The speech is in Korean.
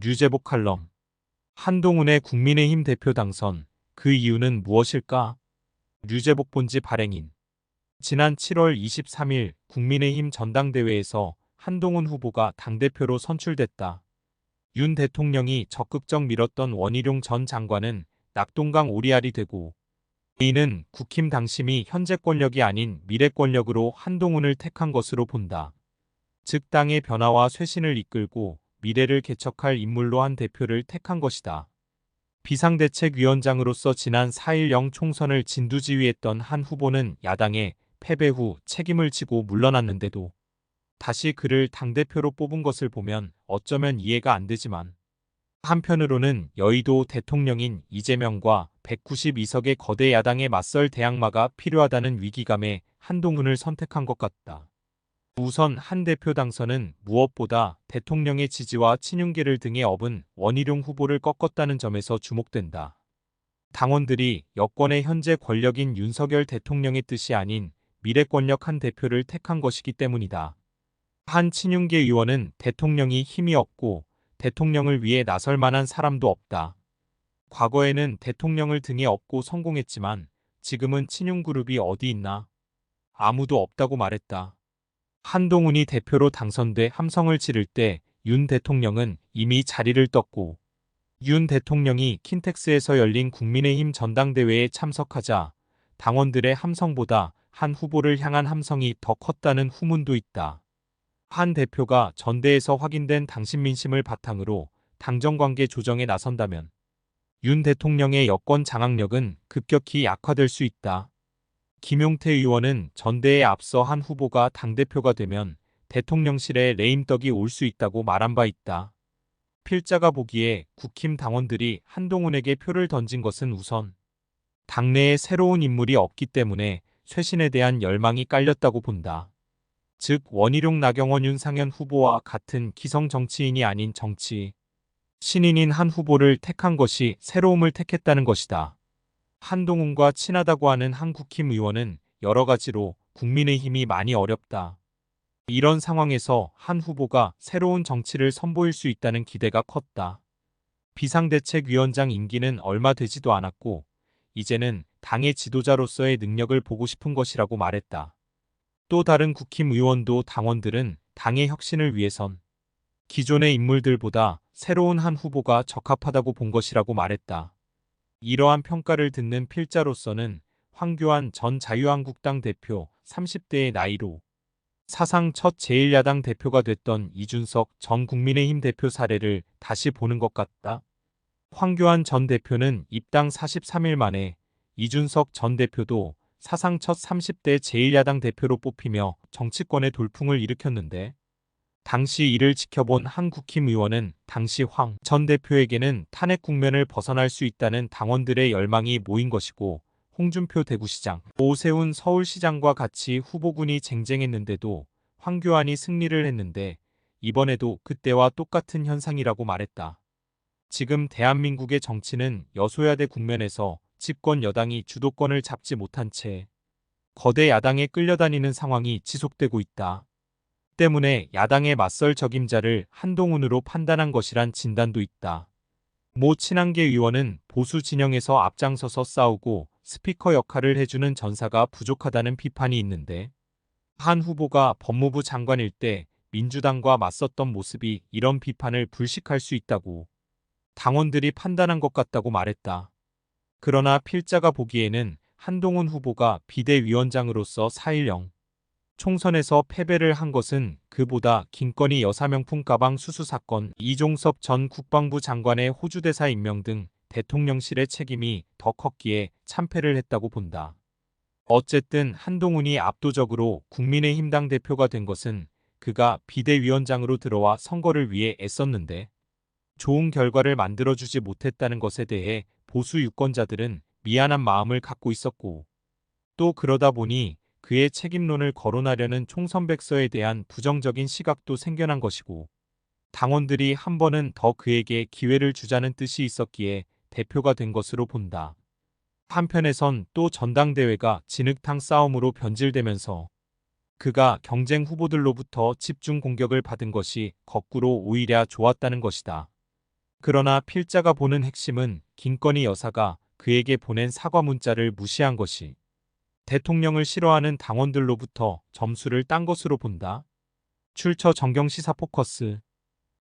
류제복 칼럼. 한동훈의 국민의힘 대표 당선, 그 이유는 무엇일까? 류제복 본지 발행인. 지난 7월 23일 국민의힘 전당대회에서 한동훈 후보가 당대표로 선출됐다. 윤 대통령이 적극적 밀었던 원희룡 전 장관은 낙동강 오리알이 되고, 이는 국힘 당심이 현재 권력이 아닌 미래 권력으로 한동훈을 택한 것으로 본다. 즉 당의 변화와 쇄신을 이끌고 미래를 개척할 인물로 한 대표를 택한 것이다. 비상대책위원장으로서 지난 4.10 총선을 진두지휘했던 한 후보는 야당의 패배 후 책임을 지고 물러났는데도 다시 그를 당대표로 뽑은 것을 보면 어쩌면 이해가 안 되지만, 한편으로는 여의도 대통령인 이재명과 192석의 거대 야당에 맞설 대항마가 필요하다는 위기감에 한동훈을 선택한 것 같다. 우선 한 대표 당선은 무엇보다 대통령의 지지와 친윤계를 등에 업은 원희룡 후보를 꺾었다는 점에서 주목된다. 당원들이 여권의 현재 권력인 윤석열 대통령의 뜻이 아닌 미래 권력 한 대표를 택한 것이기 때문이다. 한 친윤계 의원은 대통령이 힘이 없고 대통령을 위해 나설 만한 사람도 없다. 과거에는 대통령을 등에 업고 성공했지만 지금은 친윤그룹이 어디 있나? 아무도 없다고 말했다. 한동훈이 대표로 당선돼 함성을 지를 때 윤 대통령은 이미 자리를 떴고, 윤 대통령이 킨텍스에서 열린 국민의힘 전당대회에 참석하자 당원들의 함성보다 한 후보를 향한 함성이 더 컸다는 후문도 있다. 한 대표가 전대에서 확인된 당심 민심을 바탕으로 당정관계 조정에 나선다면 윤 대통령의 여권 장악력은 급격히 약화될 수 있다. 김용태 의원은 전대에 앞서 한 후보가 당대표가 되면 대통령실에 레임덕이 올 수 있다고 말한 바 있다. 필자가 보기에 국힘 당원들이 한동훈에게 표를 던진 것은 우선 당내에 새로운 인물이 없기 때문에 쇄신에 대한 열망이 깔렸다고 본다. 즉 원희룡 나경원 윤상현 후보와 같은 기성 정치인이 아닌 정치 신인인 한 후보를 택한 것이 새로움을 택했다는 것이다. 한동훈과 친하다고 하는 한 국힘 의원은 여러 가지로 국민의힘이 많이 어렵다. 이런 상황에서 한 후보가 새로운 정치를 선보일 수 있다는 기대가 컸다. 비상대책위원장 임기는 얼마 되지도 않았고 이제는 당의 지도자로서의 능력을 보고 싶은 것이라고 말했다. 또 다른 국힘 의원도 당원들은 당의 혁신을 위해선 기존의 인물들보다 새로운 한 후보가 적합하다고 본 것이라고 말했다. 이러한 평가를 듣는 필자로서는 황교안 전 자유한국당 대표 30대의 나이로 사상 첫 제1야당 대표가 됐던 이준석 전 국민의힘 대표 사례를 다시 보는 것 같다. 황교안 전 대표는 입당 43일 만에 이준석 전 대표도 사상 첫 30대 제1야당 대표로 뽑히며 정치권의 돌풍을 일으켰는데, 당시 이를 지켜본 한 국힘 의원은 당시 황 전 대표에게는 탄핵 국면을 벗어날 수 있다는 당원들의 열망이 모인 것이고, 홍준표 대구시장, 오세훈 서울시장과 같이 후보군이 쟁쟁했는데도 황교안이 승리를 했는데 이번에도 그때와 똑같은 현상이라고 말했다. 지금 대한민국의 정치는 여소야대 국면에서 집권 여당이 주도권을 잡지 못한 채 거대 야당에 끌려다니는 상황이 지속되고 있다. 때문에 야당에 맞설 적임자를 한동훈으로 판단한 것이란 진단도 있다. 모 친한계 의원은 보수 진영에서 앞장서서 싸우고 스피커 역할을 해주는 전사가 부족하다는 비판이 있는데, 한 후보가 법무부 장관일 때 민주당과 맞섰던 모습이 이런 비판을 불식할 수 있다고 당원들이 판단한 것 같다고 말했다. 그러나 필자가 보기에는 한동훈 후보가 비대위원장으로서 4.10 총선에서 패배를 한 것은 그보다 김건희 여사 명품 가방 수수 사건, 이종섭 전 국방부 장관의 호주 대사 임명 등 대통령실의 책임이 더 컸기에 참패를 했다고 본다. 어쨌든 한동훈이 압도적으로 국민의힘 당대표가 된 것은 그가 비대위원장으로 들어와 선거를 위해 애썼는데 좋은 결과를 만들어주지 못했다는 것에 대해 보수 유권자들은 미안한 마음을 갖고 있었고, 또 그러다 보니 그의 책임론을 거론하려는 총선백서에 대한 부정적인 시각도 생겨난 것이고, 당원들이 한 번은 더 그에게 기회를 주자는 뜻이 있었기에 대표가 된 것으로 본다. 한편에선 또 전당대회가 진흙탕 싸움으로 변질되면서 그가 경쟁 후보들로부터 집중 공격을 받은 것이 거꾸로 오히려 좋았다는 것이다. 그러나 필자가 보는 핵심은 김건희 여사가 그에게 보낸 사과 문자를 무시한 것이 대통령을 싫어하는 당원들로부터 점수를 딴 것으로 본다. 출처 정경 시사 포커스